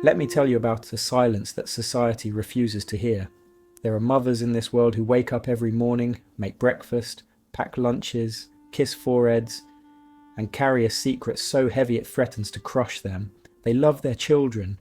Let me tell you about a silence that society refuses to hear. There are mothers in this world who wake up every morning, make breakfast, pack lunches, kiss foreheads, and carry a secret so heavy it threatens to crush them. They love their children,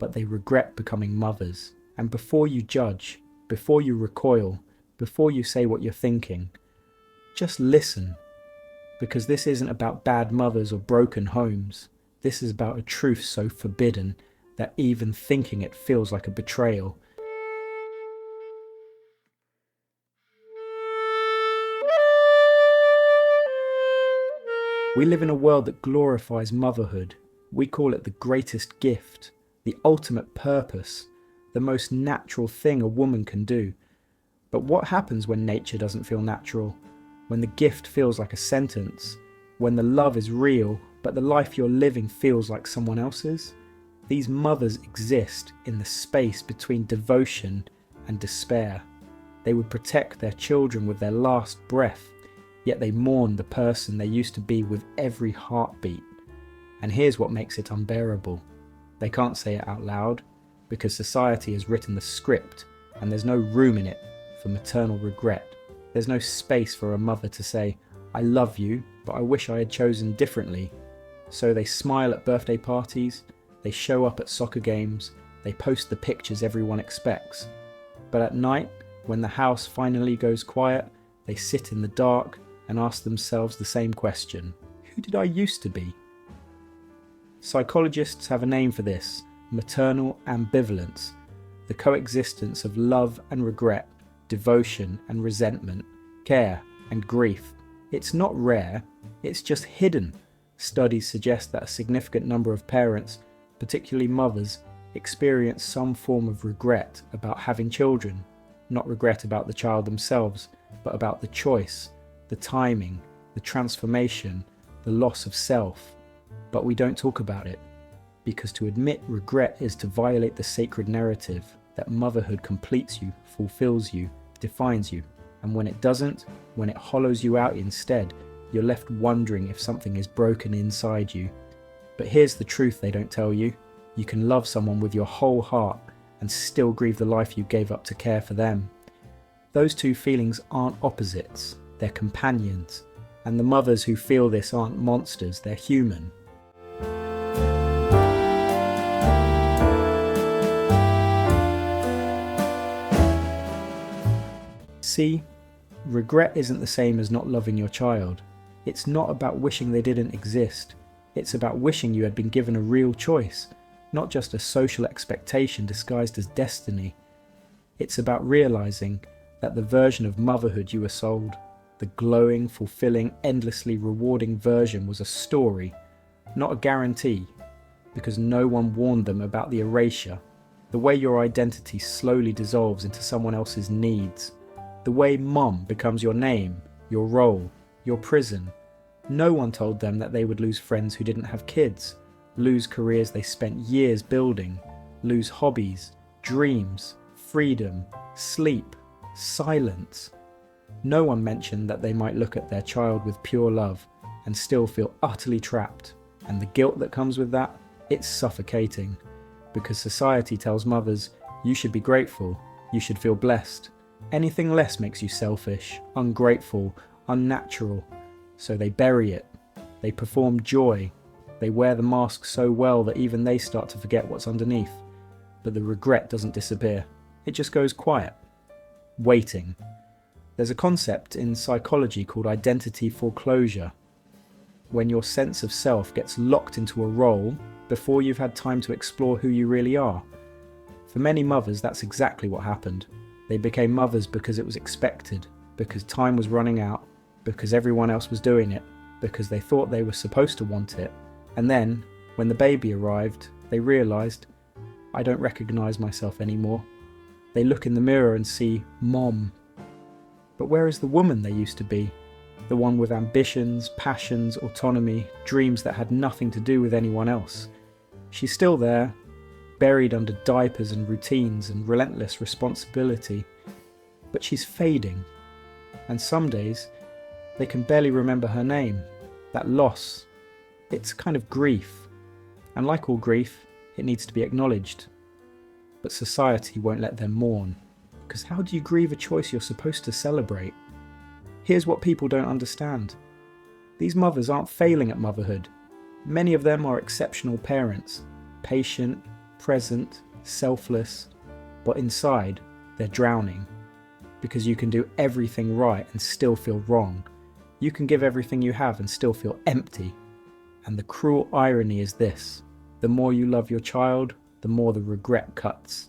but they regret becoming mothers. And before you judge, before you recoil, before you say what you're thinking, just listen. Because this isn't about bad mothers or broken homes. This is about a truth so forbidden that even thinking it feels like a betrayal. We live in a world that glorifies motherhood. We call it the greatest gift, the ultimate purpose, the most natural thing a woman can do. But what happens when nature doesn't feel natural? When the gift feels like a sentence? When the love is real, but the life you're living feels like someone else's? These mothers exist in the space between devotion and despair. They would protect their children with their last breath, yet they mourn the person they used to be with every heartbeat. And here's what makes it unbearable. They can't say it out loud, because society has written the script, and there's no room in it for maternal regret. There's no space for a mother to say, "I love you, but I wish I had chosen differently." So they smile at birthday parties, they show up at soccer games, they post the pictures everyone expects. But at night, when the house finally goes quiet, they sit in the dark and ask themselves the same question: who did I used to be? Psychologists have a name for this: maternal ambivalence, the coexistence of love and regret, devotion and resentment, care and grief. It's not rare, it's just hidden. Studies suggest that a significant number of parents, particularly mothers, experience some form of regret about having children. Not regret about the child themselves, but about the choice, the timing, the transformation, the loss of self. But we don't talk about it, because to admit regret is to violate the sacred narrative that motherhood completes you, fulfills you, defines you. And when it doesn't, when it hollows you out instead, you're left wondering if something is broken inside you. But here's the truth they don't tell you. You can love someone with your whole heart and still grieve the life you gave up to care for them. Those two feelings aren't opposites, they're companions. And the mothers who feel this aren't monsters, they're human. See, regret isn't the same as not loving your child. It's not about wishing they didn't exist. It's about wishing you had been given a real choice, not just a social expectation disguised as destiny. It's about realizing that the version of motherhood you were sold, the glowing, fulfilling, endlessly rewarding version, was a story, not a guarantee, because no one warned them about the erasure, the way your identity slowly dissolves into someone else's needs, the way mom becomes your name, your role, your prison. No one told them that they would lose friends who didn't have kids, lose careers they spent years building, lose hobbies, dreams, freedom, sleep, silence. No one mentioned that they might look at their child with pure love and still feel utterly trapped. And the guilt that comes with that, it's suffocating. Because society tells mothers, you should be grateful, you should feel blessed. Anything less makes you selfish, ungrateful, unnatural. So they bury it. They perform joy. They wear the mask so well that even they start to forget what's underneath. But the regret doesn't disappear. It just goes quiet. Waiting. There's a concept in psychology called identity foreclosure, when your sense of self gets locked into a role before you've had time to explore who you really are. For many mothers, that's exactly what happened. They became mothers because it was expected, because time was running out, because everyone else was doing it, because they thought they were supposed to want it. And then, when the baby arrived, they realised, I don't recognise myself anymore. They look in the mirror and see mom. But where is the woman they used to be? The one with ambitions, passions, autonomy, dreams that had nothing to do with anyone else. She's still there, buried under diapers and routines and relentless responsibility. But she's fading. And some days, they can barely remember her name. That loss, it's kind of grief. And like all grief, It needs to be acknowledged. But society won't let them mourn. Because how do you grieve a choice you're supposed to celebrate? Here's what people don't understand. These mothers aren't failing at motherhood. Many of them are exceptional parents, patient, present, selfless, but inside, they're drowning. Because you can do everything right and still feel wrong. You can give everything you have and still feel empty. And the cruel irony is this: the more you love your child, the more the regret cuts.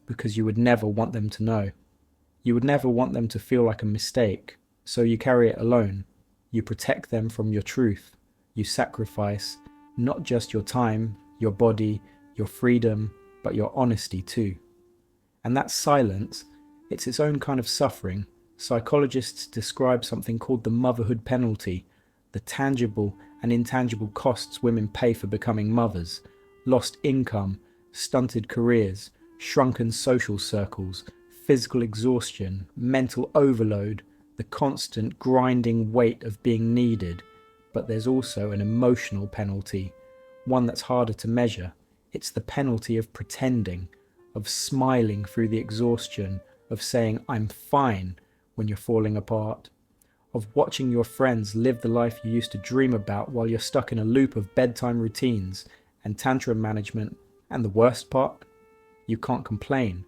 Because you would never want them to know. You would never want them to feel like a mistake, so you carry it alone. You protect them from your truth. You sacrifice not just your time, your body, your freedom, but your honesty too. And that silence, it's its own kind of suffering. Psychologists describe something called the motherhood penalty, the tangible and intangible costs women pay for becoming mothers: lost income, stunted careers, shrunken social circles, physical exhaustion, mental overload, the constant grinding weight of being needed. But there's also an emotional penalty, one that's harder to measure. It's the penalty of pretending, of smiling through the exhaustion, of saying "I'm fine" when you're falling apart, of watching your friends live the life you used to dream about while you're stuck in a loop of bedtime routines and tantrum management. And the worst part? You can't complain,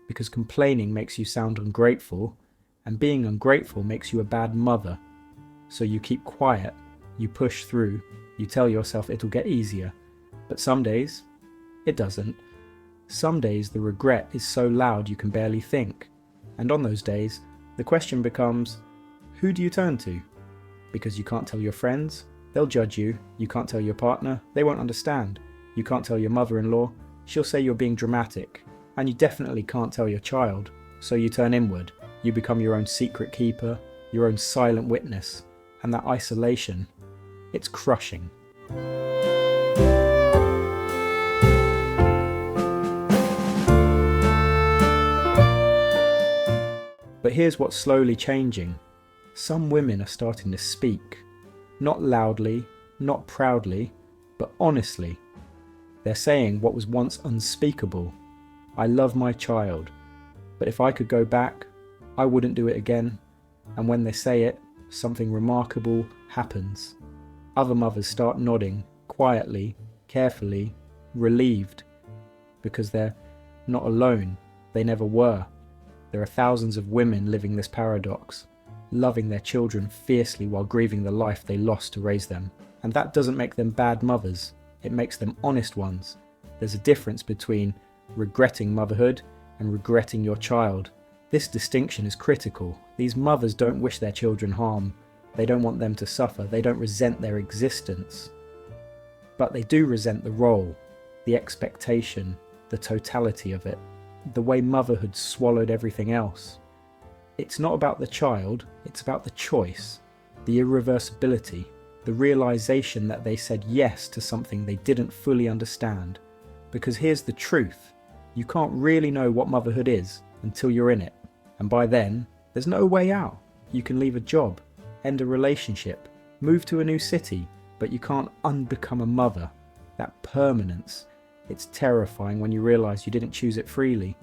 because complaining makes you sound ungrateful, and being ungrateful makes you a bad mother. So you keep quiet, you push through, you tell yourself it'll get easier. But some days, it doesn't. Some days the regret is so loud you can barely think. And on those days, the question becomes, who do you turn to? Because you can't tell your friends, they'll judge you. You can't tell your partner, they won't understand. You can't tell your mother-in-law, she'll say you're being dramatic. And you definitely can't tell your child, so you turn inward. You become your own secret keeper, your own silent witness. And that isolation, it's crushing. But here's what's slowly changing. Some women are starting to speak. Not loudly, not proudly, but honestly. They're saying what was once unspeakable. I love my child, but if I could go back, I wouldn't do it again. And when they say it, something remarkable happens. Other mothers start nodding, quietly, carefully, relieved, because they're not alone. They never were. There are thousands of women living this paradox, loving their children fiercely while grieving the life they lost to raise them. And that doesn't make them bad mothers, it makes them honest ones. There's a difference between regretting motherhood and regretting your child. This distinction is critical. These mothers don't wish their children harm. They don't want them to suffer. They don't resent their existence. But they do resent the role, the expectation, the totality of it, the way motherhood swallowed everything else. It's not about the child, it's about the choice, the irreversibility, the realization that they said yes to something they didn't fully understand. Because here's the truth, you can't really know what motherhood is until you're in it. And by then, there's no way out. You can leave a job, end a relationship, move to a new city, but you can't unbecome a mother. That permanence, it's terrifying when you realize you didn't choose it freely.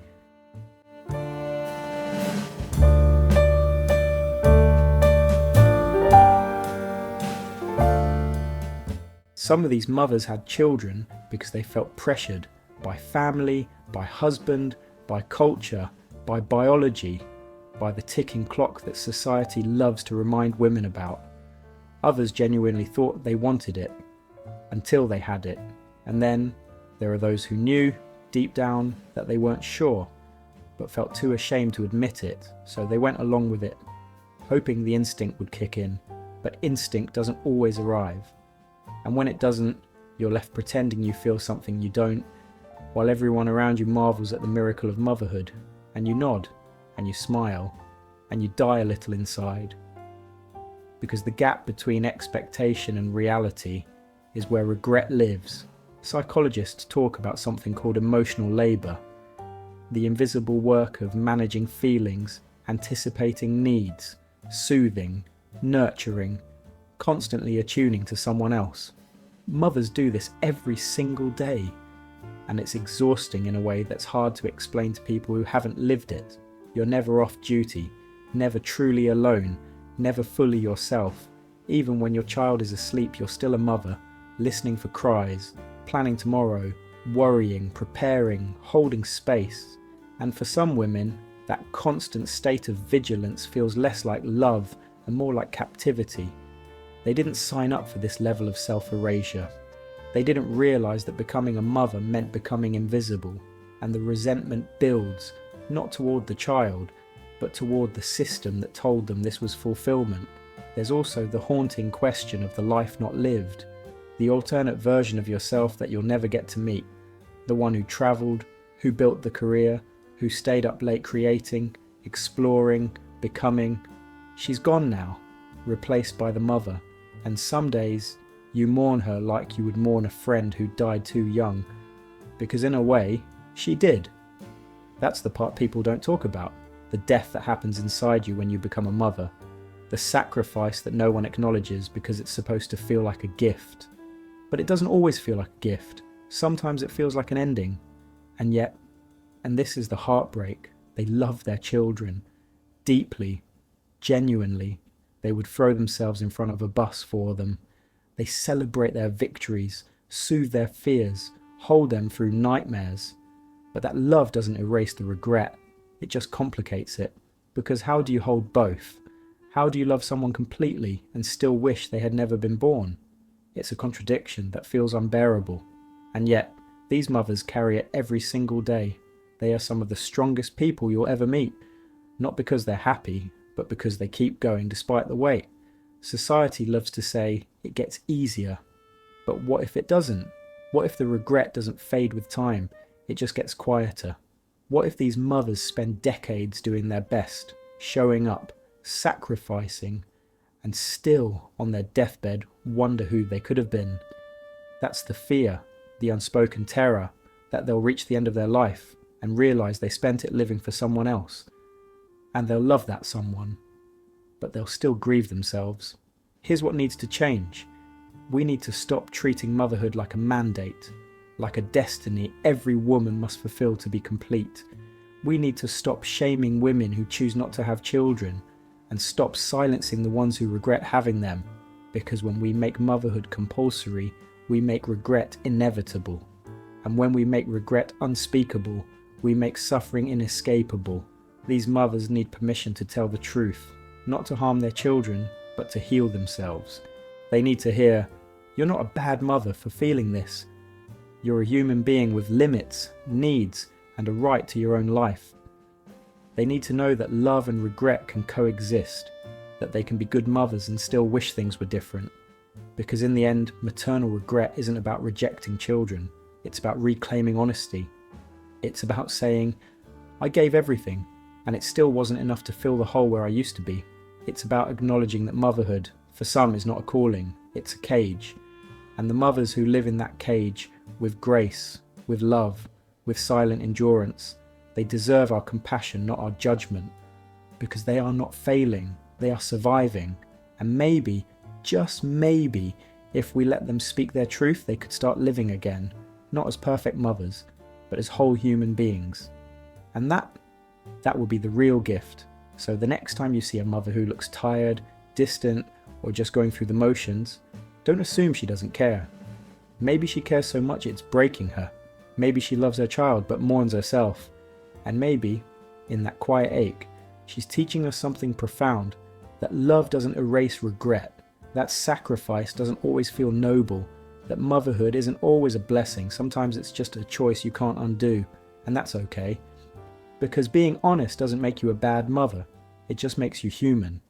Some of these mothers had children because they felt pressured by family, by husband, by culture, by biology, by the ticking clock that society loves to remind women about. Others genuinely thought they wanted it, until they had it. And then there are those who knew, deep down, that they weren't sure, but felt too ashamed to admit it, so they went along with it, hoping the instinct would kick in. But instinct doesn't always arrive. And when it doesn't, you're left pretending you feel something you don't, while everyone around you marvels at the miracle of motherhood, and you nod, and you smile, and you die a little inside. Because the gap between expectation and reality is where regret lives. Psychologists talk about something called emotional labour, the invisible work of managing feelings, anticipating needs, soothing, nurturing, constantly attuning to someone else. Mothers do this every single day, and it's exhausting in a way that's hard to explain to people who haven't lived it. You're never off duty, never truly alone, never fully yourself. Even when your child is asleep, you're still a mother, listening for cries, planning tomorrow, worrying, preparing, holding space. And for some women, that constant state of vigilance feels less like love and more like captivity. They didn't sign up for this level of self-erasure. They didn't realise that becoming a mother meant becoming invisible, and the resentment builds, not toward the child, but toward the system that told them this was fulfilment. There's also the haunting question of the life not lived, the alternate version of yourself that you'll never get to meet, the one who travelled, who built the career, who stayed up late creating, exploring, becoming. She's gone now, replaced by the mother, and some days you mourn her like you would mourn a friend who died too young, because in a way, she did. That's the part people don't talk about, the death that happens inside you when you become a mother, the sacrifice that no one acknowledges because it's supposed to feel like a gift. But it doesn't always feel like a gift. Sometimes it feels like an ending. And yet, and this is the heartbreak, they love their children deeply, genuinely. They would throw themselves in front of a bus for them. They celebrate their victories, soothe their fears, hold them through nightmares. But that love doesn't erase the regret. It just complicates it. Because how do you hold both? How do you love someone completely and still wish they had never been born? It's a contradiction that feels unbearable. And yet, these mothers carry it every single day. They are some of the strongest people you'll ever meet. Not because they're happy, but because they keep going despite the wait. Society loves to say it gets easier. But what if it doesn't? What if the regret doesn't fade with time? It just gets quieter. What if these mothers spend decades doing their best, showing up, sacrificing, and still on their deathbed wonder who they could have been? That's the fear, the unspoken terror, that they'll reach the end of their life and realise they spent it living for someone else. And they'll love that someone, but they'll still grieve themselves. Here's what needs to change. We need to stop treating motherhood like a mandate, like a destiny every woman must fulfill to be complete. We need to stop shaming women who choose not to have children and stop silencing the ones who regret having them, because when we make motherhood compulsory, we make regret inevitable. And when we make regret unspeakable, we make suffering inescapable. These mothers need permission to tell the truth, not to harm their children, but to heal themselves. They need to hear, "You're not a bad mother for feeling this. You're a human being with limits, needs, and a right to your own life." They need to know that love and regret can coexist, that they can be good mothers and still wish things were different. Because in the end, maternal regret isn't about rejecting children, it's about reclaiming honesty. It's about saying, "I gave everything, and it still wasn't enough to fill the hole where I used to be." It's about acknowledging that motherhood, for some, is not a calling, it's a cage. And the mothers who live in that cage, with grace, with love, with silent endurance, they deserve our compassion, not our judgment. Because they are not failing, they are surviving. And maybe, just maybe, if we let them speak their truth, they could start living again, not as perfect mothers, but as whole human beings. And that will be the real gift. So the next time you see a mother who looks tired, distant, or just going through the motions, don't assume she doesn't care. Maybe she cares so much it's breaking her. Maybe she loves her child but mourns herself. And maybe, in that quiet ache, she's teaching us something profound, that love doesn't erase regret, that sacrifice doesn't always feel noble, that motherhood isn't always a blessing, sometimes it's just a choice you can't undo, and that's okay. Because being honest doesn't make you a bad mother, it just makes you human.